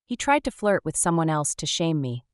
He tried to flirt with someone else to shame me.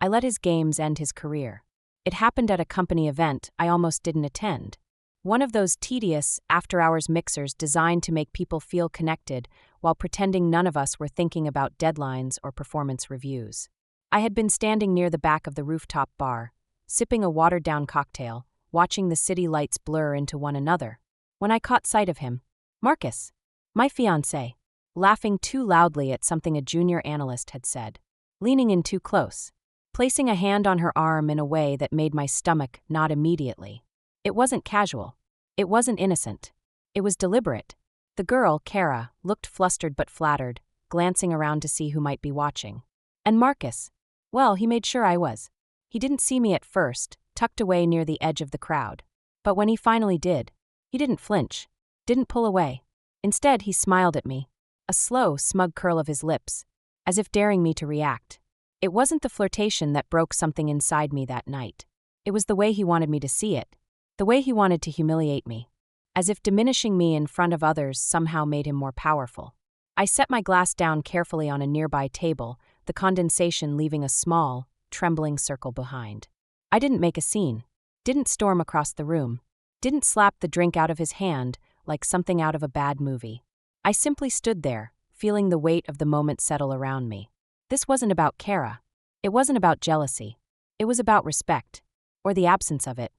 I let his games end his career. It happened at a company event I almost didn't attend. One of those tedious, after-hours mixers designed to make people feel connected while pretending none of us were thinking about deadlines or performance reviews. I had been standing near the back of the rooftop bar, sipping a watered-down cocktail, watching the city lights blur into one another, when I caught sight of him. Marcus, my fiancé, laughing too loudly at something a junior analyst had said, leaning in too close, placing a hand on her arm in a way that made my stomach knot immediately. It wasn't casual. It wasn't innocent. It was deliberate. The girl, Kara, looked flustered but flattered, glancing around to see who might be watching. And Marcus, well, he made sure I was. He didn't see me at first, tucked away near the edge of the crowd. But when he finally did, he didn't flinch, didn't pull away. Instead, he smiled at me, a slow, smug curl of his lips, as if daring me to react. It wasn't the flirtation that broke something inside me that night. It was the way he wanted me to see it. The way he wanted to humiliate me, as if diminishing me in front of others somehow made him more powerful. I set my glass down carefully on a nearby table, the condensation leaving a small, trembling circle behind. I didn't make a scene, didn't storm across the room, didn't slap the drink out of his hand like something out of a bad movie. I simply stood there, feeling the weight of the moment settle around me. This wasn't about Kara. It wasn't about jealousy. It was about respect, or the absence of it.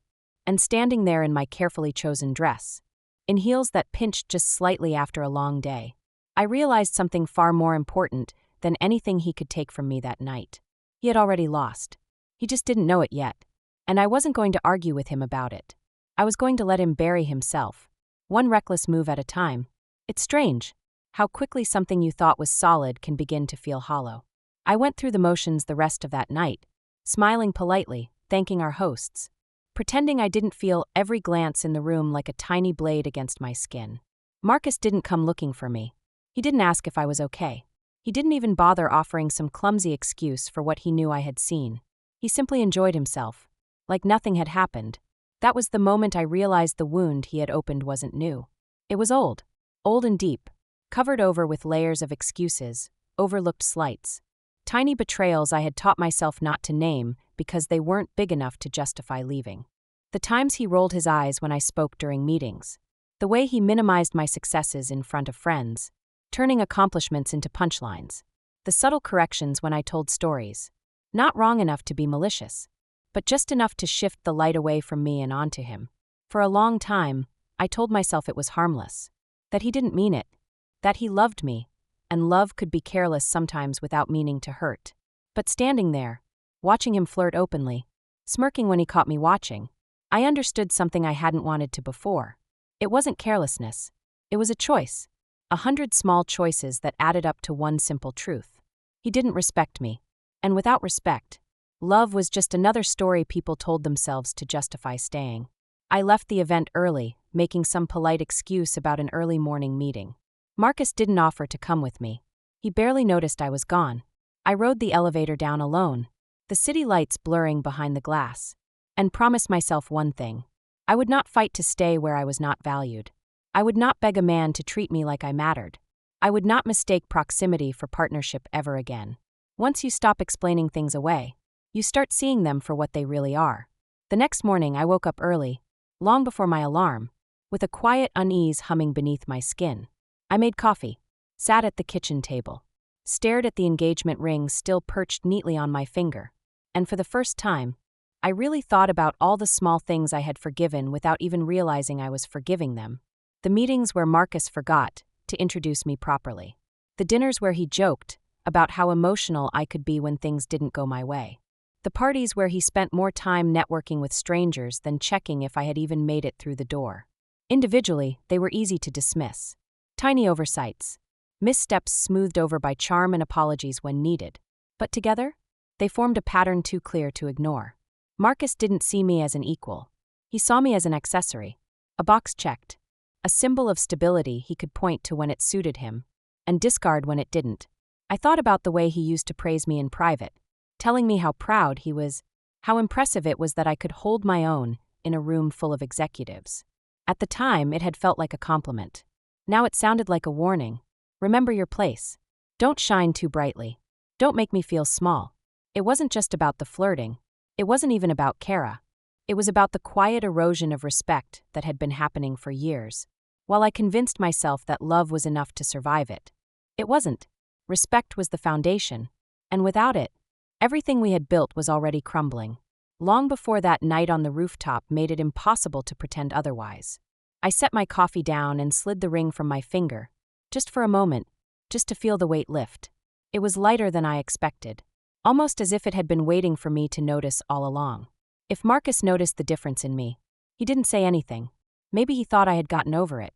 And standing there in my carefully chosen dress, in heels that pinched just slightly after a long day, I realized something far more important than anything he could take from me that night. He had already lost. He just didn't know it yet. And I wasn't going to argue with him about it. I was going to let him bury himself, one reckless move at a time. It's strange how quickly something you thought was solid can begin to feel hollow. I went through the motions the rest of that night, smiling politely, thanking our hosts, pretending I didn't feel every glance in the room like a tiny blade against my skin. Marcus didn't come looking for me. He didn't ask if I was okay. He didn't even bother offering some clumsy excuse for what he knew I had seen. He simply enjoyed himself, like nothing had happened. That was the moment I realized the wound he had opened wasn't new. It was old and deep, covered over with layers of excuses, overlooked slights, tiny betrayals I had taught myself not to name because they weren't big enough to justify leaving. The times he rolled his eyes when I spoke during meetings, the way he minimized my successes in front of friends, turning accomplishments into punchlines, the subtle corrections when I told stories, not wrong enough to be malicious, but just enough to shift the light away from me and onto him. For a long time, I told myself it was harmless, that he didn't mean it, that he loved me, and love could be careless sometimes without meaning to hurt. But standing there, watching him flirt openly, smirking when he caught me watching, I understood something I hadn't wanted to before. It wasn't carelessness. It was a choice. 100 small choices that added up to one simple truth. He didn't respect me. And without respect, love was just another story people told themselves to justify staying. I left the event early, making some polite excuse about an early morning meeting. Marcus didn't offer to come with me. He barely noticed I was gone. I rode the elevator down alone, the city lights blurring behind the glass, and promised myself one thing. I would not fight to stay where I was not valued. I would not beg a man to treat me like I mattered. I would not mistake proximity for partnership ever again. Once you stop explaining things away, you start seeing them for what they really are. The next morning I woke up early, long before my alarm, with a quiet unease humming beneath my skin. I made coffee, sat at the kitchen table, stared at the engagement ring still perched neatly on my finger, and for the first time, I really thought about all the small things I had forgiven without even realizing I was forgiving them. The meetings where Marcus forgot to introduce me properly. The dinners where he joked about how emotional I could be when things didn't go my way. The parties where he spent more time networking with strangers than checking if I had even made it through the door. Individually, they were easy to dismiss. Tiny oversights, missteps smoothed over by charm and apologies when needed. But together, they formed a pattern too clear to ignore. Marcus didn't see me as an equal. He saw me as an accessory, a box checked, a symbol of stability he could point to when it suited him, and discard when it didn't. I thought about the way he used to praise me in private, telling me how proud he was, how impressive it was that I could hold my own in a room full of executives. At the time, it had felt like a compliment. Now it sounded like a warning. Remember your place. Don't shine too brightly. Don't make me feel small. It wasn't just about the flirting. It wasn't even about Kara. It was about the quiet erosion of respect that had been happening for years. While I convinced myself that love was enough to survive it, it wasn't. Respect was the foundation, and without it, everything we had built was already crumbling. Long before that night on the rooftop made it impossible to pretend otherwise. I set my coffee down and slid the ring from my finger, just for a moment, just to feel the weight lift. It was lighter than I expected, almost as if it had been waiting for me to notice all along. If Marcus noticed the difference in me, he didn't say anything. Maybe he thought I had gotten over it.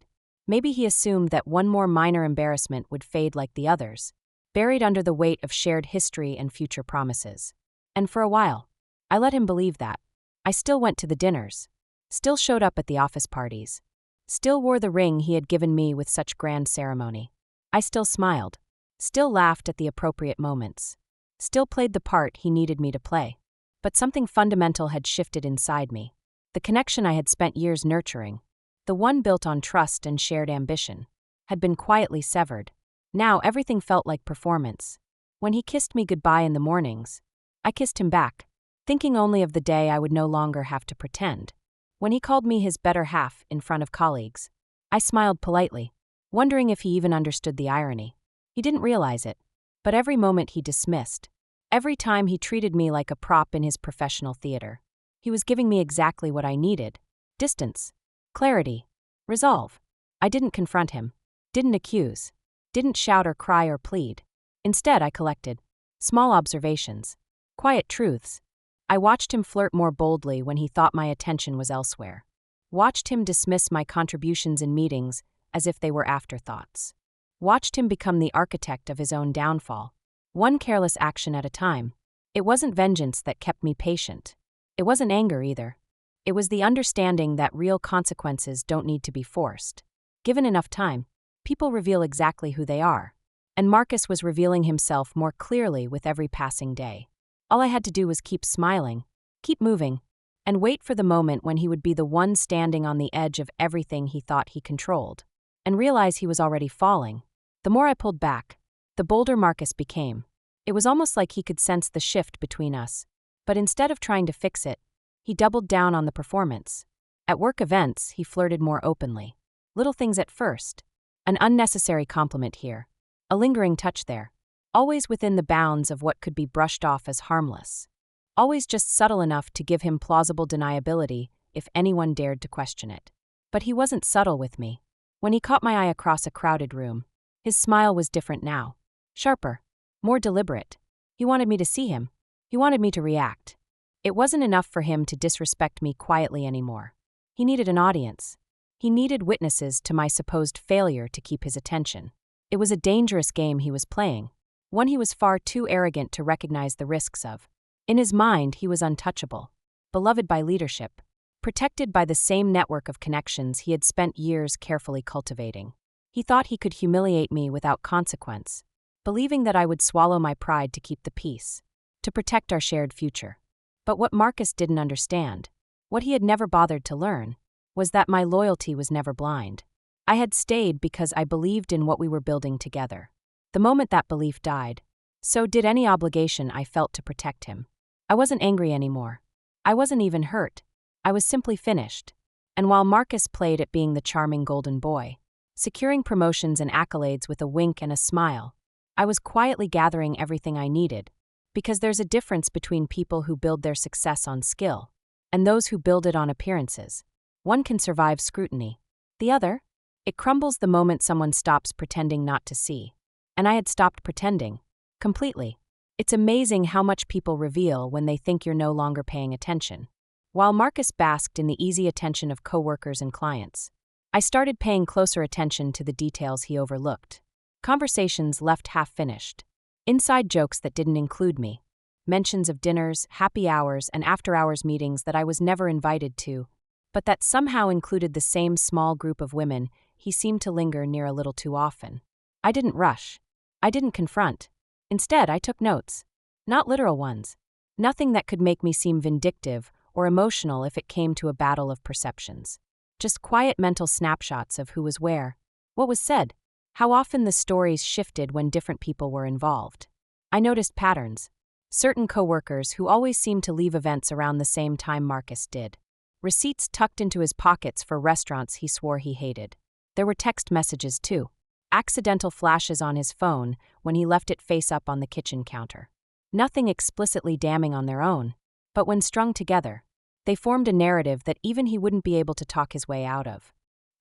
Maybe he assumed that one more minor embarrassment would fade like the others, buried under the weight of shared history and future promises. And for a while, I let him believe that. I still went to the dinners, still showed up at the office parties, still wore the ring he had given me with such grand ceremony. I still smiled, still laughed at the appropriate moments, still played the part he needed me to play. But something fundamental had shifted inside me. The connection I had spent years nurturing, the one built on trust and shared ambition, had been quietly severed. Now everything felt like performance. When he kissed me goodbye in the mornings, I kissed him back, thinking only of the day I would no longer have to pretend. When he called me his better half in front of colleagues, I smiled politely, wondering if he even understood the irony. He didn't realize it, but every moment he dismissed, every time he treated me like a prop in his professional theater, he was giving me exactly what I needed: distance, clarity, resolve. I didn't confront him, didn't accuse, didn't shout or cry or plead. Instead, I collected small observations, quiet truths. I watched him flirt more boldly when he thought my attention was elsewhere. Watched him dismiss my contributions in meetings as if they were afterthoughts. Watched him become the architect of his own downfall, one careless action at a time. It wasn't vengeance that kept me patient. It wasn't anger either. It was the understanding that real consequences don't need to be forced. Given enough time, people reveal exactly who they are. And Marcus was revealing himself more clearly with every passing day. All I had to do was keep smiling, keep moving, and wait for the moment when he would be the one standing on the edge of everything he thought he controlled, and realize he was already falling. The more I pulled back, the bolder Marcus became. It was almost like he could sense the shift between us. But instead of trying to fix it, he doubled down on the performance. At work events, he flirted more openly. Little things at first. An unnecessary compliment here. A lingering touch there. Always within the bounds of what could be brushed off as harmless. Always just subtle enough to give him plausible deniability if anyone dared to question it. But he wasn't subtle with me. When he caught my eye across a crowded room, his smile was different now. Sharper. More deliberate. He wanted me to see him. He wanted me to react. It wasn't enough for him to disrespect me quietly anymore. He needed an audience. He needed witnesses to my supposed failure to keep his attention. It was a dangerous game he was playing, one he was far too arrogant to recognize the risks of. In his mind, he was untouchable, beloved by leadership, protected by the same network of connections he had spent years carefully cultivating. He thought he could humiliate me without consequence, believing that I would swallow my pride to keep the peace, to protect our shared future. But what Marcus didn't understand, what he had never bothered to learn, was that my loyalty was never blind. I had stayed because I believed in what we were building together. The moment that belief died, so did any obligation I felt to protect him. I wasn't angry anymore. I wasn't even hurt. I was simply finished. And while Marcus played at being the charming golden boy, securing promotions and accolades with a wink and a smile, I was quietly gathering everything I needed, because there's a difference between people who build their success on skill and those who build it on appearances. One can survive scrutiny. The other? It crumbles the moment someone stops pretending not to see. And I had stopped pretending. Completely. It's amazing how much people reveal when they think you're no longer paying attention. While Marcus basked in the easy attention of coworkers and clients, I started paying closer attention to the details he overlooked. Conversations left half-finished. Inside jokes that didn't include me. Mentions of dinners, happy hours, and after-hours meetings that I was never invited to, but that somehow included the same small group of women he seemed to linger near a little too often. I didn't rush. I didn't confront. Instead, I took notes. Not literal ones. Nothing that could make me seem vindictive or emotional if it came to a battle of perceptions. Just quiet mental snapshots of who was where, what was said, how often the stories shifted when different people were involved. I noticed patterns. Certain coworkers who always seemed to leave events around the same time Marcus did. Receipts tucked into his pockets for restaurants he swore he hated. There were text messages, too. Accidental flashes on his phone when he left it face up on the kitchen counter. Nothing explicitly damning on their own, but when strung together, they formed a narrative that even he wouldn't be able to talk his way out of.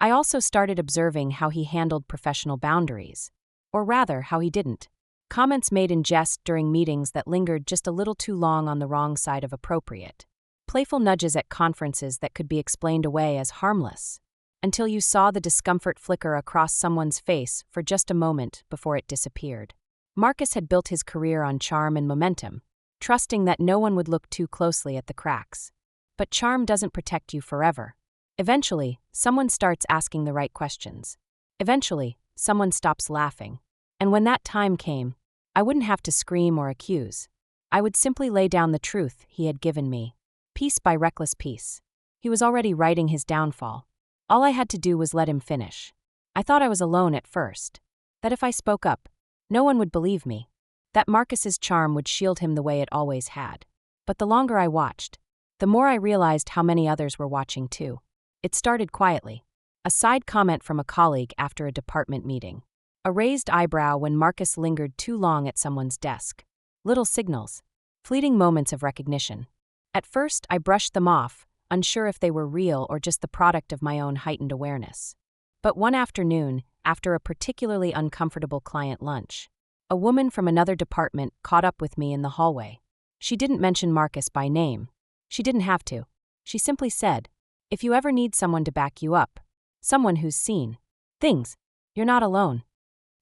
I also started observing how he handled professional boundaries. Or rather, how he didn't. Comments made in jest during meetings that lingered just a little too long on the wrong side of appropriate. Playful nudges at conferences that could be explained away as harmless, until you saw the discomfort flicker across someone's face for just a moment before it disappeared. Marcus had built his career on charm and momentum, trusting that no one would look too closely at the cracks. But charm doesn't protect you forever. Eventually, someone starts asking the right questions. Eventually, someone stops laughing. And when that time came, I wouldn't have to scream or accuse. I would simply lay down the truth he had given me, piece by reckless piece. He was already writing his downfall. All I had to do was let him finish. I thought I was alone at first. That if I spoke up, no one would believe me. That Marcus's charm would shield him the way it always had. But the longer I watched, the more I realized how many others were watching too. It started quietly. A side comment from a colleague after a department meeting. A raised eyebrow when Marcus lingered too long at someone's desk. Little signals. Fleeting moments of recognition. At first, I brushed them off, unsure if they were real or just the product of my own heightened awareness. But one afternoon, after a particularly uncomfortable client lunch, a woman from another department caught up with me in the hallway. She didn't mention Marcus by name. She didn't have to. She simply said, "If you ever need someone to back you up, someone who's seen things, you're not alone."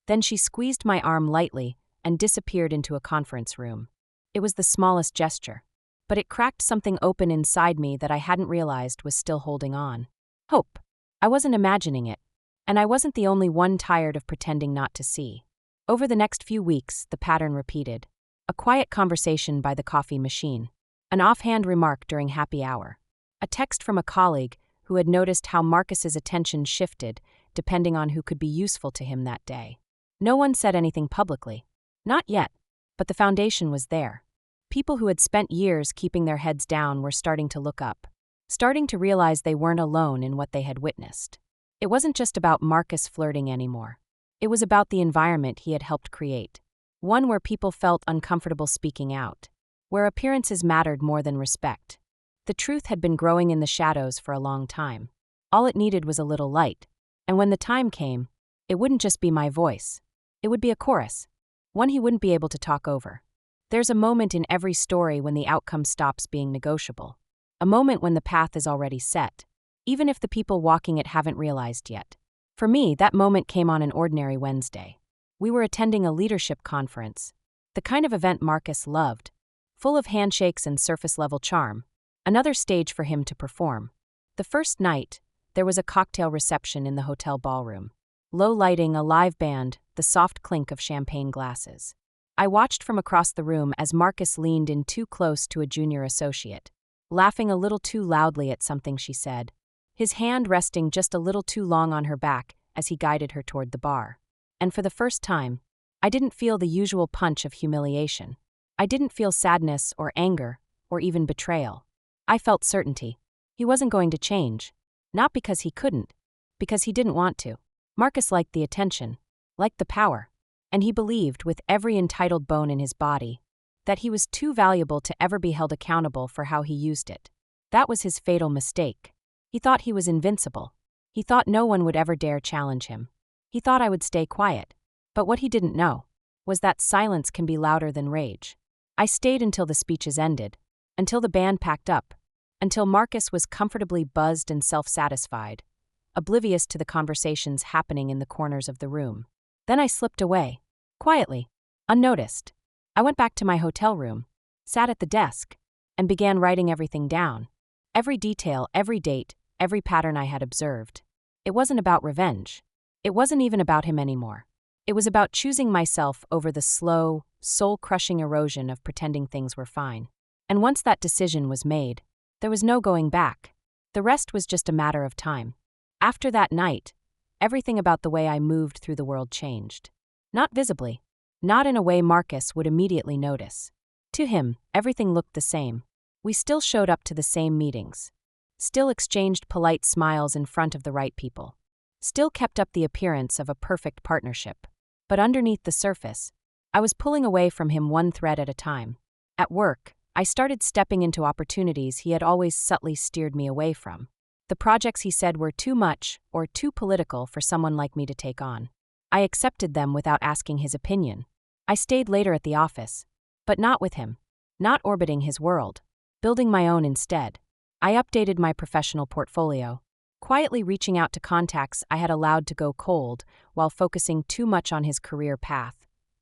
Then she squeezed my arm lightly and disappeared into a conference room. It was the smallest gesture, but it cracked something open inside me that I hadn't realized was still holding on. Hope. I wasn't imagining it, and I wasn't the only one tired of pretending not to see. Over the next few weeks, the pattern repeated. A quiet conversation by the coffee machine. An offhand remark during happy hour. A text from a colleague who had noticed how Marcus's attention shifted depending on who could be useful to him that day. No one said anything publicly. Not yet, but the foundation was there. People who had spent years keeping their heads down were starting to look up, starting to realize they weren't alone in what they had witnessed. It wasn't just about Marcus flirting anymore. It was about the environment he had helped create. One where people felt uncomfortable speaking out, where appearances mattered more than respect. The truth had been growing in the shadows for a long time. All it needed was a little light, and when the time came, it wouldn't just be my voice. It would be a chorus, one he wouldn't be able to talk over. There's a moment in every story when the outcome stops being negotiable. A moment when the path is already set, even if the people walking it haven't realized yet. For me, that moment came on an ordinary Wednesday. We were attending a leadership conference, the kind of event Marcus loved, full of handshakes and surface-level charm, another stage for him to perform. The first night, there was a cocktail reception in the hotel ballroom. Low lighting, a live band, the soft clink of champagne glasses. I watched from across the room as Marcus leaned in too close to a junior associate, laughing a little too loudly at something she said, his hand resting just a little too long on her back as he guided her toward the bar. And for the first time, I didn't feel the usual punch of humiliation. I didn't feel sadness or anger or even betrayal. I felt certainty. He wasn't going to change. Not because he couldn't, because he didn't want to. Marcus liked the attention, liked the power, and he believed with every entitled bone in his body that he was too valuable to ever be held accountable for how he used it. That was his fatal mistake. He thought he was invincible. He thought no one would ever dare challenge him. He thought I would stay quiet. But what he didn't know was that silence can be louder than rage. I stayed until the speeches ended, until the band packed up, until Marcus was comfortably buzzed and self-satisfied, oblivious to the conversations happening in the corners of the room. Then I slipped away, quietly, unnoticed. I went back to my hotel room, sat at the desk, and began writing everything down. Every detail, every date, every pattern I had observed. It wasn't about revenge. It wasn't even about him anymore. It was about choosing myself over the slow, soul-crushing erosion of pretending things were fine. And once that decision was made, there was no going back. The rest was just a matter of time. After that night, everything about the way I moved through the world changed. Not visibly, not in a way Marcus would immediately notice. To him, everything looked the same. We still showed up to the same meetings. Still exchanged polite smiles in front of the right people. Still kept up the appearance of a perfect partnership. But underneath the surface, I was pulling away from him one thread at a time. At work, I started stepping into opportunities he had always subtly steered me away from. The projects he said were too much or too political for someone like me to take on. I accepted them without asking his opinion. I stayed later at the office, but not with him, not orbiting his world, building my own instead. I updated my professional portfolio, quietly reaching out to contacts I had allowed to go cold while focusing too much on his career path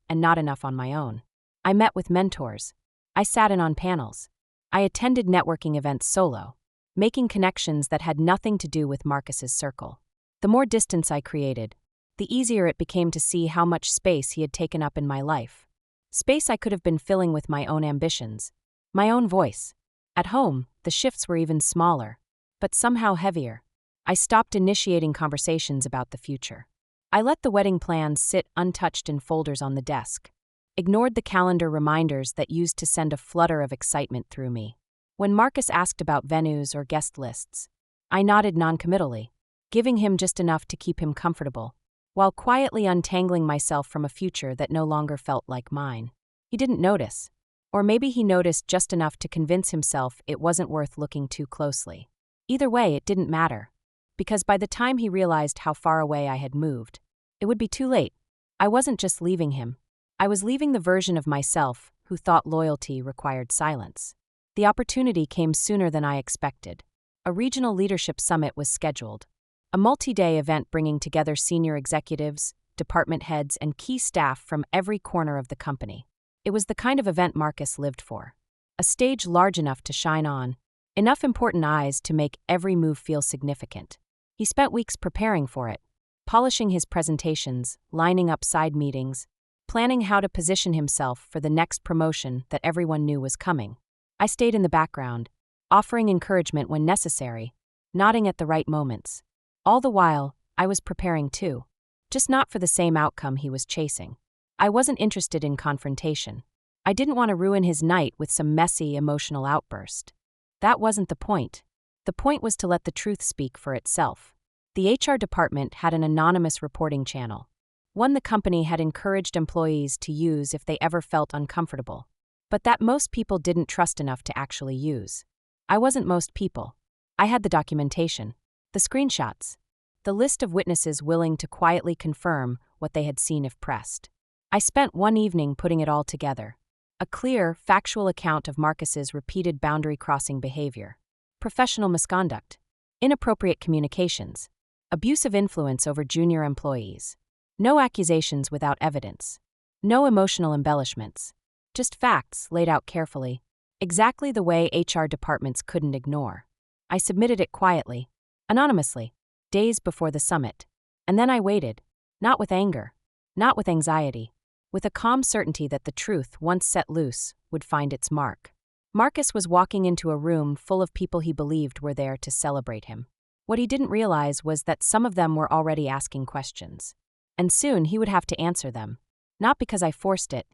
and not enough on my own. I met with mentors. I sat in on panels. I attended networking events solo, making connections that had nothing to do with Marcus's circle. The more distance I created, the easier it became to see how much space he had taken up in my life. Space I could have been filling with my own ambitions, my own voice. At home, the shifts were even smaller, but somehow heavier. I stopped initiating conversations about the future. I let the wedding plans sit untouched in folders on the desk, ignored the calendar reminders that used to send a flutter of excitement through me. When Marcus asked about venues or guest lists, I nodded noncommittally, giving him just enough to keep him comfortable, while quietly untangling myself from a future that no longer felt like mine. He didn't notice. Or maybe he noticed just enough to convince himself it wasn't worth looking too closely. Either way, it didn't matter, because by the time he realized how far away I had moved, it would be too late. I wasn't just leaving him. I was leaving the version of myself who thought loyalty required silence. The opportunity came sooner than I expected. A regional leadership summit was scheduled, a multi-day event bringing together senior executives, department heads, and key staff from every corner of the company. It was the kind of event Marcus lived for. A stage large enough to shine on, enough important eyes to make every move feel significant. He spent weeks preparing for it, polishing his presentations, lining up side meetings, planning how to position himself for the next promotion that everyone knew was coming. I stayed in the background, offering encouragement when necessary, nodding at the right moments. All the while, I was preparing too, just not for the same outcome he was chasing. I wasn't interested in confrontation. I didn't want to ruin his night with some messy, emotional outburst. That wasn't the point. The point was to let the truth speak for itself. The HR department had an anonymous reporting channel, one the company had encouraged employees to use if they ever felt uncomfortable, but that most people didn't trust enough to actually use. I wasn't most people. I had the documentation, the screenshots, the list of witnesses willing to quietly confirm what they had seen if pressed. I spent one evening putting it all together. A clear, factual account of Marcus's repeated boundary-crossing behavior, professional misconduct, inappropriate communications, abusive influence over junior employees. No accusations without evidence. No emotional embellishments. Just facts laid out carefully, exactly the way HR departments couldn't ignore. I submitted it quietly, anonymously, days before the summit. And then I waited, not with anger, not with anxiety, with a calm certainty that the truth, once set loose, would find its mark. Marcus was walking into a room full of people he believed were there to celebrate him. What he didn't realize was that some of them were already asking questions. And soon he would have to answer them. Not because I forced it,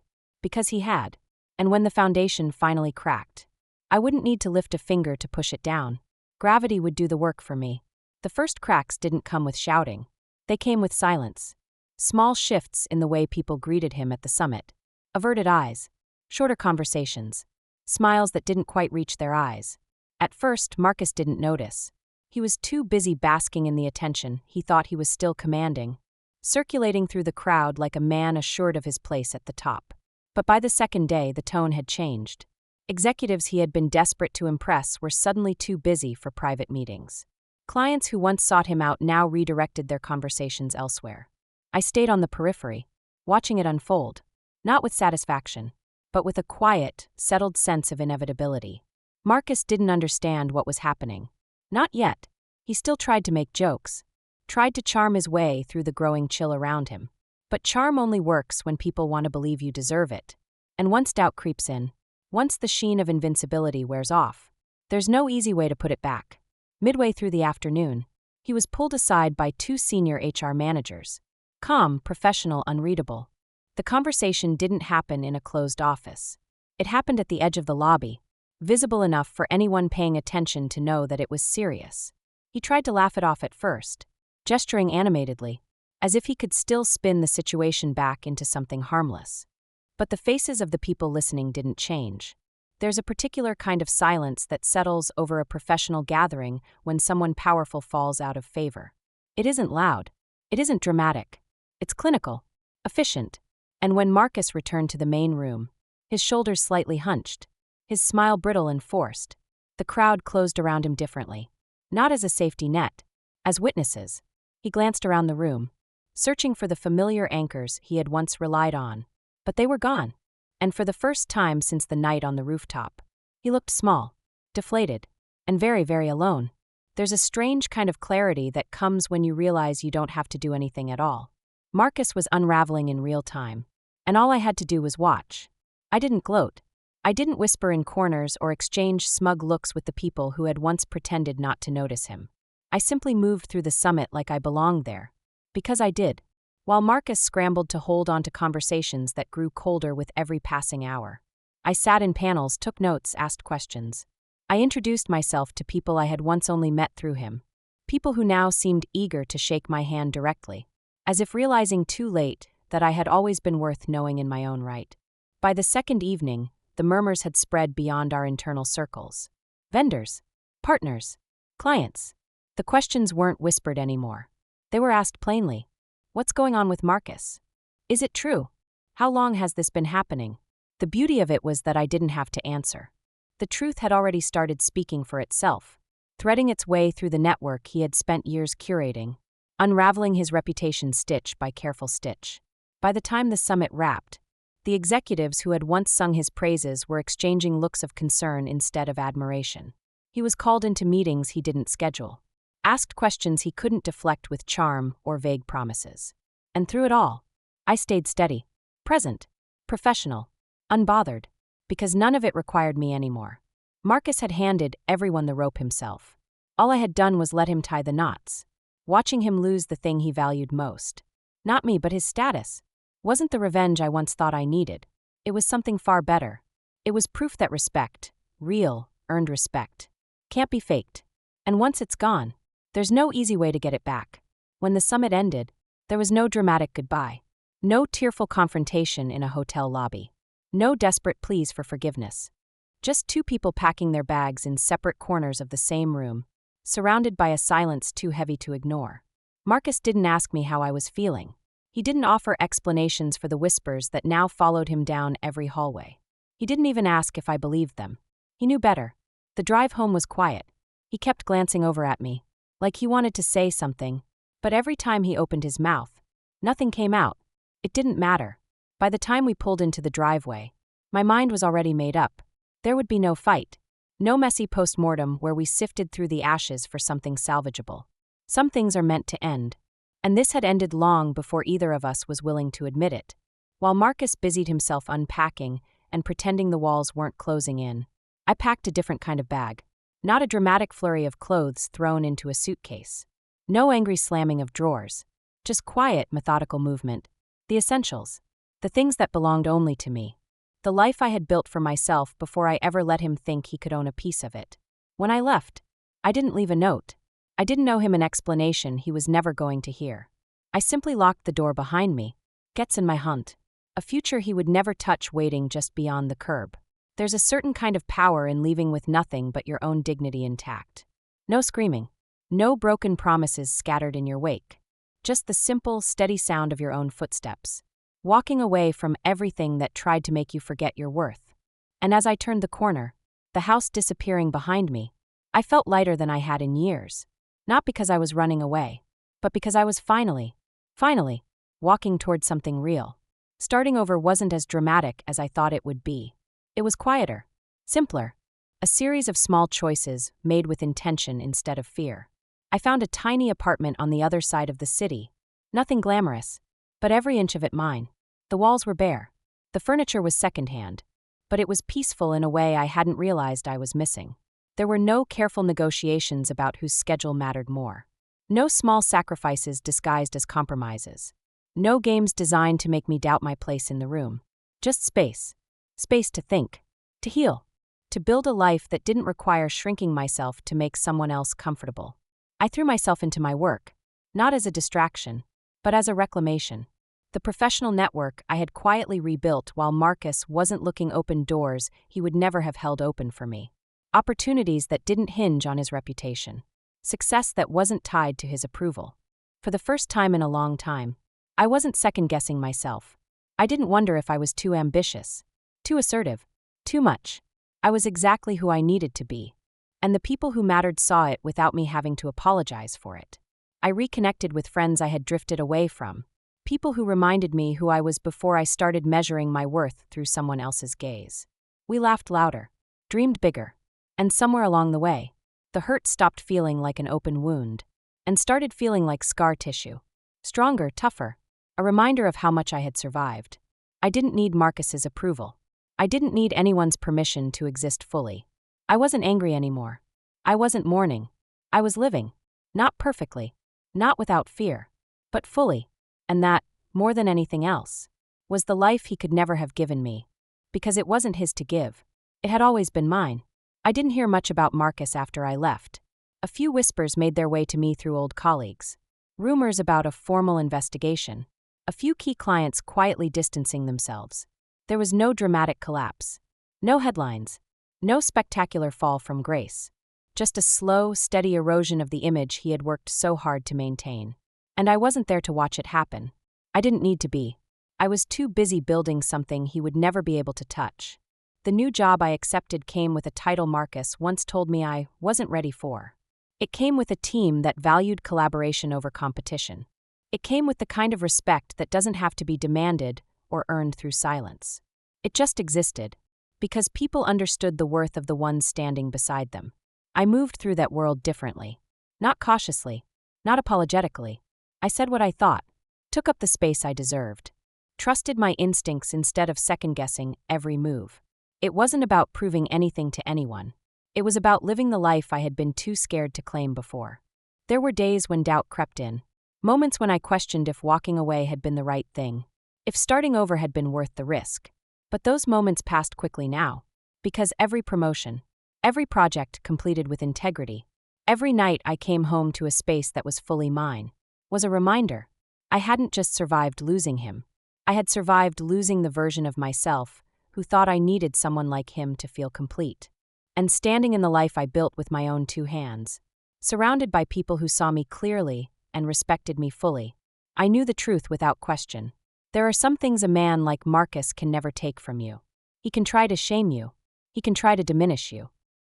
because he had. And when the foundation finally cracked, I wouldn't need to lift a finger to push it down. Gravity would do the work for me. The first cracks didn't come with shouting. They came with silence. Small shifts in the way people greeted him at the summit. Averted eyes. Shorter conversations. Smiles that didn't quite reach their eyes. At first, Marcus didn't notice. He was too busy basking in the attention he thought he was still commanding, circulating through the crowd like a man assured of his place at the top. But by the second day, the tone had changed. Executives he had been desperate to impress were suddenly too busy for private meetings. Clients who once sought him out now redirected their conversations elsewhere. I stayed on the periphery, watching it unfold, not with satisfaction, but with a quiet, settled sense of inevitability. Marcus didn't understand what was happening. Not yet. He still tried to make jokes, tried to charm his way through the growing chill around him. But charm only works when people want to believe you deserve it. And once doubt creeps in, once the sheen of invincibility wears off, there's no easy way to put it back. Midway through the afternoon, he was pulled aside by two senior HR managers. Calm, professional, unreadable. The conversation didn't happen in a closed office. It happened at the edge of the lobby, visible enough for anyone paying attention to know that it was serious. He tried to laugh it off at first, gesturing animatedly, as if he could still spin the situation back into something harmless. But the faces of the people listening didn't change. There's a particular kind of silence that settles over a professional gathering when someone powerful falls out of favor. It isn't loud. It isn't dramatic. It's clinical, efficient. And when Marcus returned to the main room, his shoulders slightly hunched, his smile brittle and forced, the crowd closed around him differently. Not as a safety net, as witnesses. He glanced around the room, searching for the familiar anchors he had once relied on. But they were gone. And for the first time since the night on the rooftop, he looked small, deflated, and very, very alone. There's a strange kind of clarity that comes when you realize you don't have to do anything at all. Marcus was unraveling in real time, and all I had to do was watch. I didn't gloat. I didn't whisper in corners or exchange smug looks with the people who had once pretended not to notice him. I simply moved through the summit like I belonged there. Because I did. While Marcus scrambled to hold on to conversations that grew colder with every passing hour. I sat in panels, took notes, asked questions. I introduced myself to people I had once only met through him. People who now seemed eager to shake my hand directly, as if realizing too late that I had always been worth knowing in my own right. By the second evening, the murmurs had spread beyond our internal circles. Vendors, partners, clients. The questions weren't whispered anymore. They were asked plainly. What's going on with Marcus? Is it true? How long has this been happening? The beauty of it was that I didn't have to answer. The truth had already started speaking for itself, threading its way through the network he had spent years curating, unraveling his reputation stitch by careful stitch. By the time the summit wrapped, the executives who had once sung his praises were exchanging looks of concern instead of admiration. He was called into meetings he didn't schedule, asked questions he couldn't deflect with charm or vague promises. And through it all, I stayed steady, present, professional, unbothered, because none of it required me anymore. Marcus had handed everyone the rope himself. All I had done was let him tie the knots, watching him lose the thing he valued most. Not me, but his status. Wasn't the revenge I once thought I needed. It was something far better. It was proof that respect, real, earned respect, can't be faked. And once it's gone, there's no easy way to get it back. When the summit ended, there was no dramatic goodbye. No tearful confrontation in a hotel lobby. No desperate pleas for forgiveness. Just two people packing their bags in separate corners of the same room, surrounded by a silence too heavy to ignore. Marcus didn't ask me how I was feeling. He didn't offer explanations for the whispers that now followed him down every hallway. He didn't even ask if I believed them. He knew better. The drive home was quiet. He kept glancing over at me, like he wanted to say something, but every time he opened his mouth, nothing came out. It didn't matter. By the time we pulled into the driveway, my mind was already made up. There would be no fight. No messy post-mortem where we sifted through the ashes for something salvageable. Some things are meant to end. And this had ended long before either of us was willing to admit it. While Marcus busied himself unpacking and pretending the walls weren't closing in, I packed a different kind of bag. Not a dramatic flurry of clothes thrown into a suitcase. No angry slamming of drawers. Just quiet, methodical movement. The essentials. The things that belonged only to me. The life I had built for myself before I ever let him think he could own a piece of it. When I left, I didn't leave a note. I didn't owe him an explanation he was never going to hear. I simply locked the door behind me. Gets in my hunt. A future he would never touch waiting just beyond the curb. There's a certain kind of power in leaving with nothing but your own dignity intact. No screaming. No broken promises scattered in your wake. Just the simple, steady sound of your own footsteps. Walking away from everything that tried to make you forget your worth. And as I turned the corner, the house disappearing behind me, I felt lighter than I had in years. Not because I was running away, but because I was finally, walking toward something real. Starting over wasn't as dramatic as I thought it would be. It was quieter, simpler, a series of small choices made with intention instead of fear. I found a tiny apartment on the other side of the city. Nothing glamorous, but every inch of it mine. The walls were bare. The furniture was secondhand, but it was peaceful in a way I hadn't realized I was missing. There were no careful negotiations about whose schedule mattered more. No small sacrifices disguised as compromises. No games designed to make me doubt my place in the room. Just space. Space to think, to heal, to build a life that didn't require shrinking myself to make someone else comfortable. I threw myself into my work, not as a distraction, but as a reclamation. The professional network I had quietly rebuilt while Marcus wasn't looking opened doors he would never have held open for me. Opportunities that didn't hinge on his reputation. Success that wasn't tied to his approval. For the first time in a long time, I wasn't second-guessing myself. I didn't wonder if I was too ambitious, too assertive, too much. I was exactly who I needed to be. And the people who mattered saw it without me having to apologize for it. I reconnected with friends I had drifted away from. People who reminded me who I was before I started measuring my worth through someone else's gaze. We laughed louder, dreamed bigger, and somewhere along the way, the hurt stopped feeling like an open wound and started feeling like scar tissue. Stronger, tougher, a reminder of how much I had survived. I didn't need Marcus's approval. I didn't need anyone's permission to exist fully. I wasn't angry anymore. I wasn't mourning. I was living. Not perfectly, not without fear, but fully. And that, more than anything else, was the life he could never have given me. Because it wasn't his to give. It had always been mine. I didn't hear much about Marcus after I left. A few whispers made their way to me through old colleagues. Rumors about a formal investigation. A few key clients quietly distancing themselves. There was no dramatic collapse. No headlines. No spectacular fall from grace. Just a slow, steady erosion of the image he had worked so hard to maintain. And I wasn't there to watch it happen. I didn't need to be. I was too busy building something he would never be able to touch. The new job I accepted came with a title Marcus once told me I wasn't ready for. It came with a team that valued collaboration over competition. It came with the kind of respect that doesn't have to be demanded or earned through silence. It just existed, because people understood the worth of the ones standing beside them. I moved through that world differently. Not cautiously, not apologetically. I said what I thought, took up the space I deserved, trusted my instincts instead of second-guessing every move. It wasn't about proving anything to anyone. It was about living the life I had been too scared to claim before. There were days when doubt crept in, moments when I questioned if walking away had been the right thing, if starting over had been worth the risk. But those moments passed quickly now, because every promotion, every project completed with integrity, every night I came home to a space that was fully mine, was a reminder. I hadn't just survived losing him. I had survived losing the version of myself who thought I needed someone like him to feel complete. And standing in the life I built with my own two hands, surrounded by people who saw me clearly and respected me fully, I knew the truth without question. There are some things a man like Marcus can never take from you. He can try to shame you. He can try to diminish you.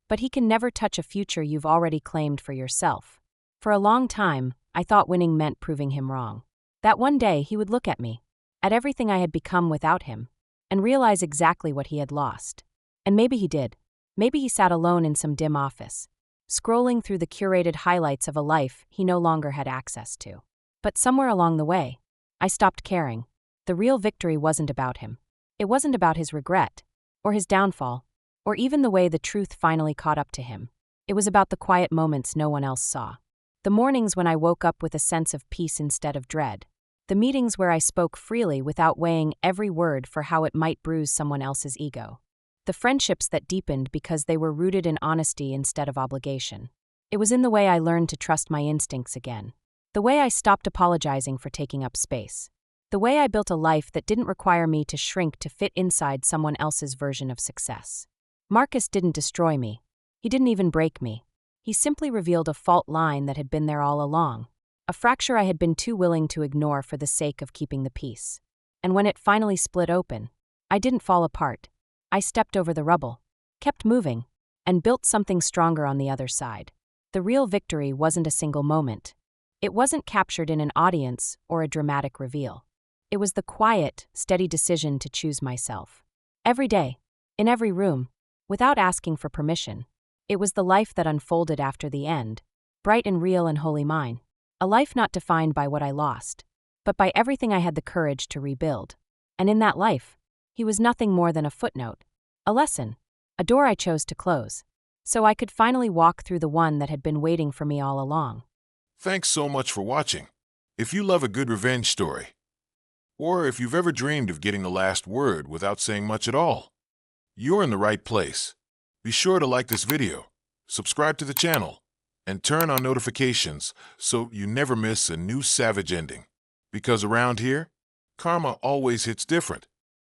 But he can never touch a future you've already claimed for yourself. For a long time, I thought winning meant proving him wrong. That one day he would look at me, at everything I had become without him, and realize exactly what he had lost. And maybe he did. Maybe he sat alone in some dim office, scrolling through the curated highlights of a life he no longer had access to. But somewhere along the way, I stopped caring. The real victory wasn't about him. It wasn't about his regret, or his downfall, or even the way the truth finally caught up to him. It was about the quiet moments no one else saw. The mornings when I woke up with a sense of peace instead of dread. The meetings where I spoke freely without weighing every word for how it might bruise someone else's ego. The friendships that deepened because they were rooted in honesty instead of obligation. It was in the way I learned to trust my instincts again. The way I stopped apologizing for taking up space. The way I built a life that didn't require me to shrink to fit inside someone else's version of success. Marcus didn't destroy me. He didn't even break me. He simply revealed a fault line that had been there all along. A fracture I had been too willing to ignore for the sake of keeping the peace. And when it finally split open, I didn't fall apart. I stepped over the rubble, kept moving, and built something stronger on the other side. The real victory wasn't a single moment. It wasn't captured in an audience or a dramatic reveal. It was the quiet, steady decision to choose myself. Every day, in every room, without asking for permission. It was the life that unfolded after the end, bright and real and wholly mine. A life not defined by what I lost, but by everything I had the courage to rebuild. And in that life, he was nothing more than a footnote, a lesson, a door I chose to close, so I could finally walk through the one that had been waiting for me all along. Thanks so much for watching. If you love a good revenge story, or if you've ever dreamed of getting the last word without saying much at all. You're in the right place. Be sure to like this video, subscribe to the channel, and turn on notifications so you never miss a new savage ending. Because around here, karma always hits different.